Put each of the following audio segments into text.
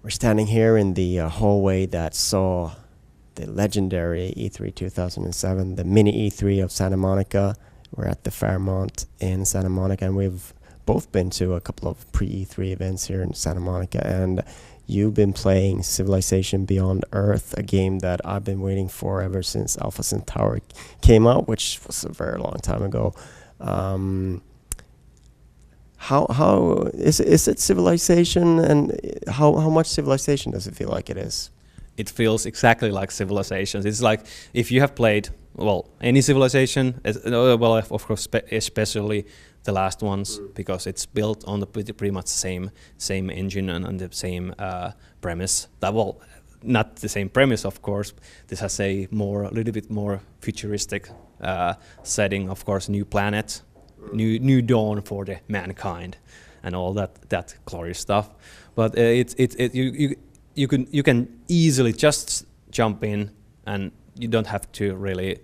We're standing here in the hallway that saw the legendary E3 2007, the mini E3 of Santa Monica. We're at the Fairmont in Santa Monica, and we've both been to a couple of pre-E3 events here in Santa Monica, and you've been playing Civilization Beyond Earth, a game that I've been waiting for ever since Alpha Centauri came out, which was a very long time ago. How is it Civilization, and how much Civilization does it feel like it is? It feels exactly like Civilizations. It's like if you have played any Civilization, of course especially the last ones, because it's built on the pretty much same engine and the same premise. Not the same premise, of course. This has a little bit more futuristic setting. Of course, new planet, new dawn for the mankind, and all that glorious stuff. But you can easily just jump in, and you don't have to really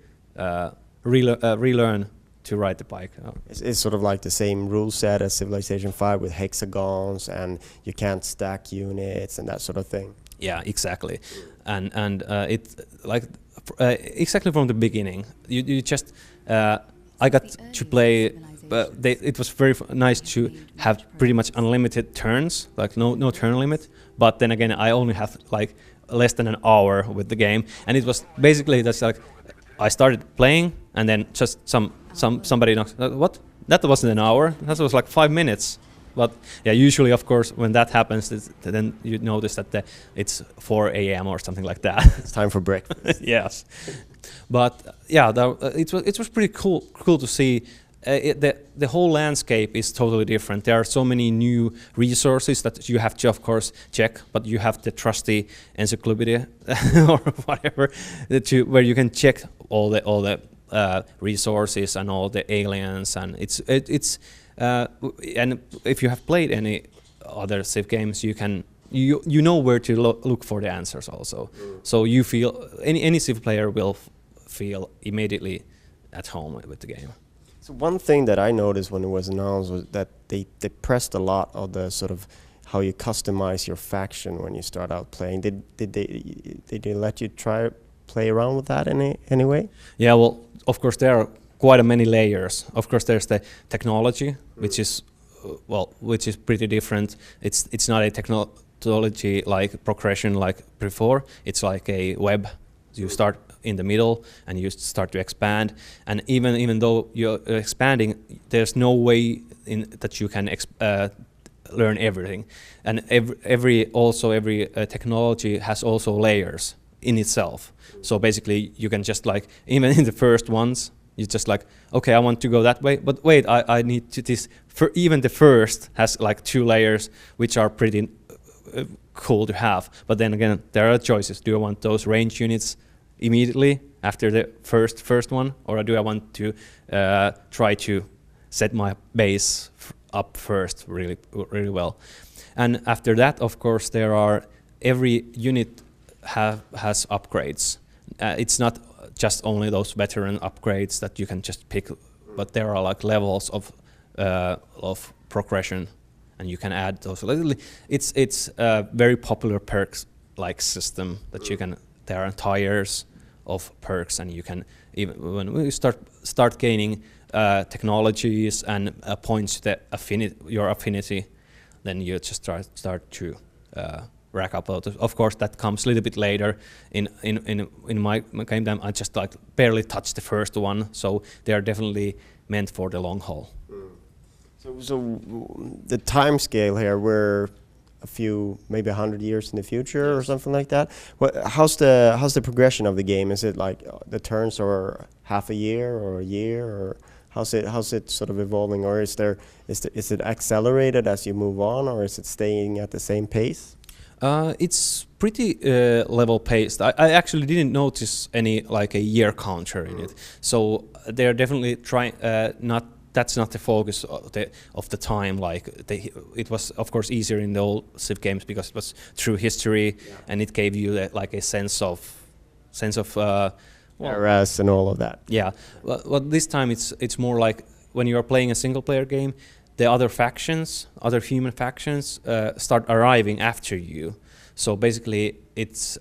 relearn to ride the bike. It's sort of like the same rule set as Civilization 5 with hexagons, and you can't stack units and that sort of thing. Yeah, exactly. And it's like exactly from the beginning. You just I got to play. It was very nice to have pretty much unlimited turns, like no turn limit. But then again, I only have like less than an hour with the game, and it was basically that's like I started playing, and then just somebody knocks. What? That wasn't an hour. That was like 5 minutes. But yeah, usually, of course, when that happens, then you notice that it's 4 a.m. or something like that. It's time for breakfast. Yes, but yeah, it was pretty cool to see. The whole landscape is totally different. There are so many new resources that you have to, of course, check. But you have the trusty encyclopedia or whatever, where you can check all the resources and all the aliens, and it's and if you have played any other Civ games, you know where to look for the answers also. So you feel any Civ player will feel immediately at home with the game. So one thing that I noticed when it was announced was that they pressed a lot of the sort of how you customize your faction when you start out playing. Did they let you play around with that in any way? Yeah, well, of course there are quite many layers. Of course there's the technology, which is pretty different. It's not a technology like progression like before. It's like a web. You start in the middle and you start to expand, and even though you're expanding, there's no way that you can learn everything, and every technology has also layers in itself. So basically you can just like, even in the first ones, you just like, okay, I want to go that way, but wait, I need to this. Even the first has like 2 layers, which are pretty cool to have. But then again, there are choices. Do I want those range units immediately after the first one, or do I want to try to set my base up first really well? And after that, of course, every unit has upgrades. It's not just only those veteran upgrades that you can just pick, but there are like levels of progression, and you can add those. It's a very popular perks like system that you can. There are tiers of perks, and you can even when we start gaining technologies and points to your affinity, then you just start to rack up. Of course, that comes a little bit later. In my game time, I just like barely touched the first one, so they are definitely meant for the long haul. So the time scale here, we're a few, maybe 100 years in the future or something like that. How's the progression of the game? Is it like the turns are half a year or a year, or how's it sort of evolving, or is it accelerated as you move on, or is it staying at the same pace? It's pretty level paced. I actually didn't notice any like a year counter in it. So they're definitely trying that's not the focus of the time. Like it was of course easier in the old Civ games because it was through history, and it gave you like a sense of eras and all of that. Yeah, well, this time it's more like when you are playing a single player game, the other factions, other human factions, start arriving after you. So basically, it's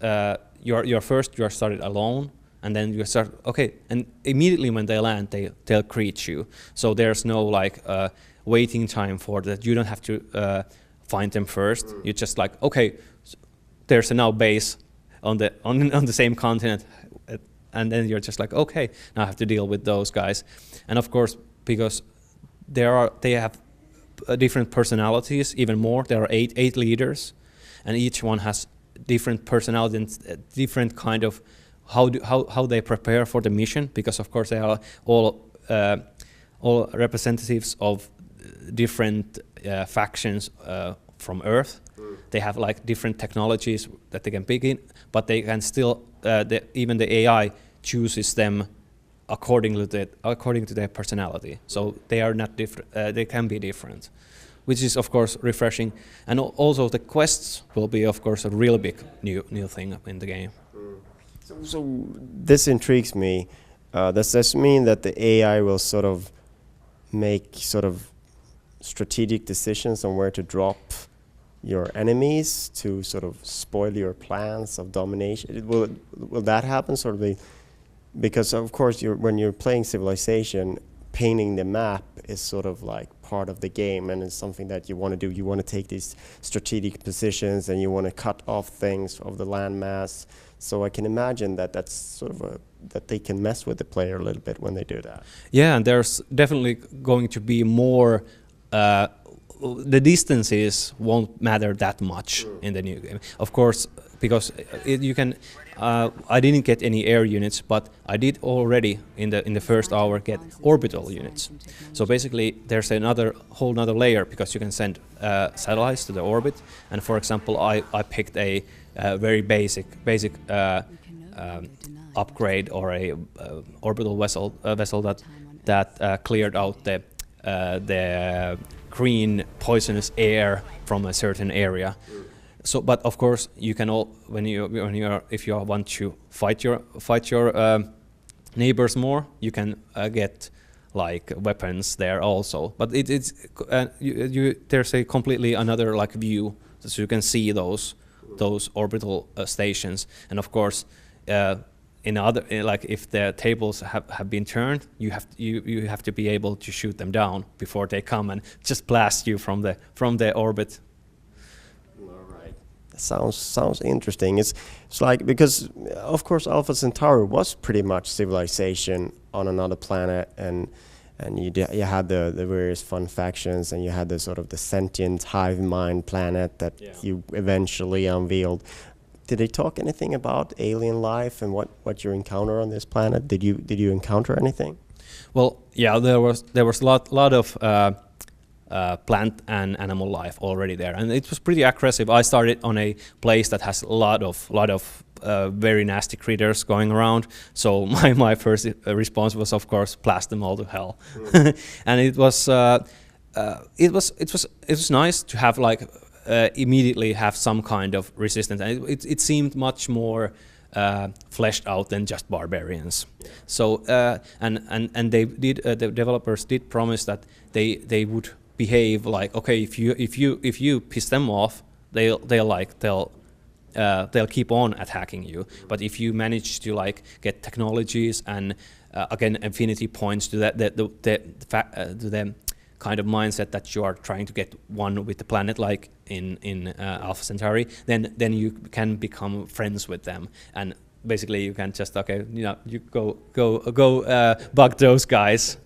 you're first you are started alone, and then you start and immediately when they land, they'll greet you. So there's no like waiting time for that. You don't have to find them first. You just like there's a now base on the same continent, and then you're just like now I have to deal with those guys, and of course because they have different personalities even more. There are eight leaders, and each one has different personality and different kind of how they prepare for the mission, because of course they are all representatives of different factions from Earth. They have like different technologies that they can pick in, but they can still even the AI chooses them according to their personality. So they are not different. They can be different, which is of course refreshing. And also the quests will be of course a really big new thing in the game. So this intrigues me. Does this mean that the AI will sort of make sort of strategic decisions on where to drop your enemies to sort of spoil your plans of domination? Will that happen sort of? Because of course when you're playing Civilization, painting the map is sort of like part of the game, and it's something that you want to do. You want to take these strategic positions and you want to cut off things of the landmass. So I can imagine that that's sort of that they can mess with the player a little bit when they do that. Yeah, and there's definitely going to be more. The distances won't matter that much in the new game, of course, because you can. I didn't get any air units, but I did already in the first hour get orbital units. So basically, there's whole another layer, because you can send satellites to the orbit. And for example, I picked a very basic upgrade or a orbital vessel that cleared out the green poisonous air from a certain area. So, but of course, you can if you want to fight your neighbors more, you can get like weapons there also. But there's a completely another like view, so you can see those orbital stations. And of course, like if the tables have been turned, you have to be able to shoot them down before they come and just blast you from the orbit. Sounds interesting. It's like, because of course Alpha Centauri was pretty much Civilization on another planet, and you had the various fun factions, and you had the sort of the sentient hive mind planet that you eventually unveiled. Did they talk anything about alien life and what you encounter on this planet? Did you encounter anything? Well, yeah, there was a lot of plant and animal life already there, and it was pretty aggressive. I started on a place that has a lot of very nasty critters going around. So my first response was of course blast them all to hell, and it was nice to have like immediately have some kind of resistance, and it seemed much more fleshed out than just barbarians. So and they did the developers did promise that they would behave like if you piss them off, they'll keep on attacking you. But if you manage to like get technologies and again affinity points to the kind of mindset that you are trying to get one with the planet, like in Alpha Centauri, then you can become friends with them, and basically you can just you go bug those guys.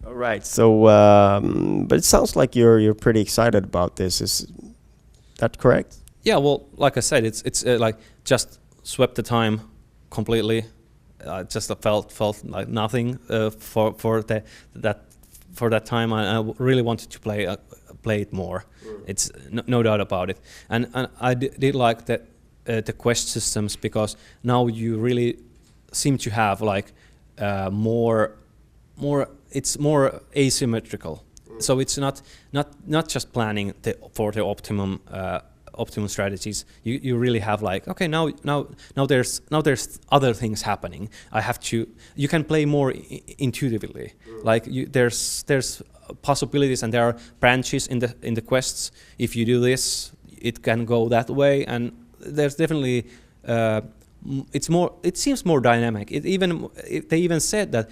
All right. So, but it sounds like you're pretty excited about this. Is that correct? Yeah. Well, like I said, it's like just swept the time completely. Just felt like nothing for that time. I really wanted to play it more. It's no doubt about it. And I did like the quest systems, because now you really seem to have like more. It's more asymmetrical. So it's not just planning for the optimum optimal strategies, you really have like, okay, now there's other things happening. You can play more intuitively. Like there's possibilities, and there are branches in the quests. If you do this, it can go that way, and there's definitely it seems more dynamic. They even said that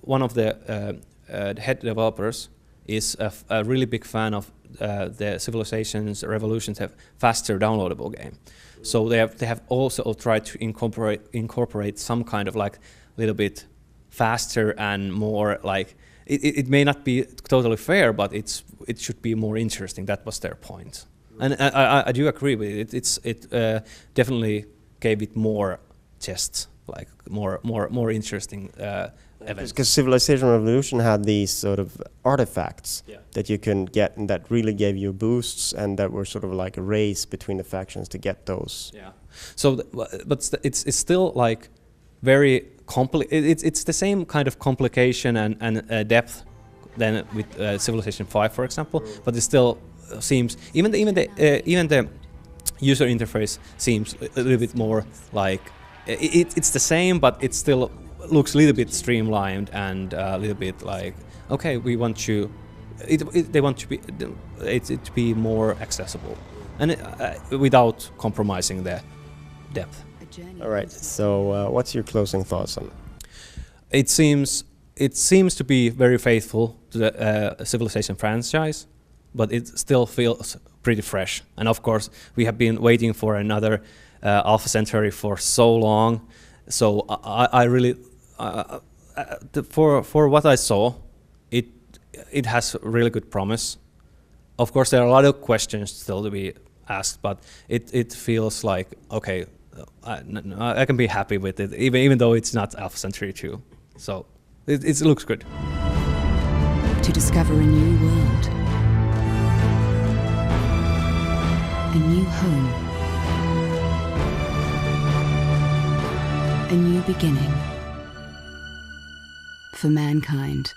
one of the head developers is a really big fan of the Civilizations Revolutions have faster downloadable game. So they have also tried to incorporate some kind of like little bit faster and more like it may not be totally fair, but it should be more interesting. That was their point, and I do agree with it. It definitely gave it more just like more interesting events. Because Civilization Revolution had these sort of artifacts that you can get, and that really gave you boosts, and that were sort of like a race between the factions to get those. Yeah. So, but it's still like very it's the same kind of complication and depth than with Civilization 5, for example. But it still seems even the user interface seems a little bit more like it's the same, but it still looks a little bit streamlined and a little bit like, okay, we want you. They want to be it to be more accessible, and without compromising the depth. All right. So, what's your closing thoughts on it? It seems to be very faithful to the Civilization franchise, but it still feels pretty fresh. And of course, we have been waiting for another Alpha Centauri for so long. So I really, for what I saw, it has really good promise. Of course, there are a lot of questions still to be asked, but it feels like, okay, I can be happy with it, even though it's not Alpha Centauri 2. So it looks good. To discover a new world, a new home, a new beginning for mankind.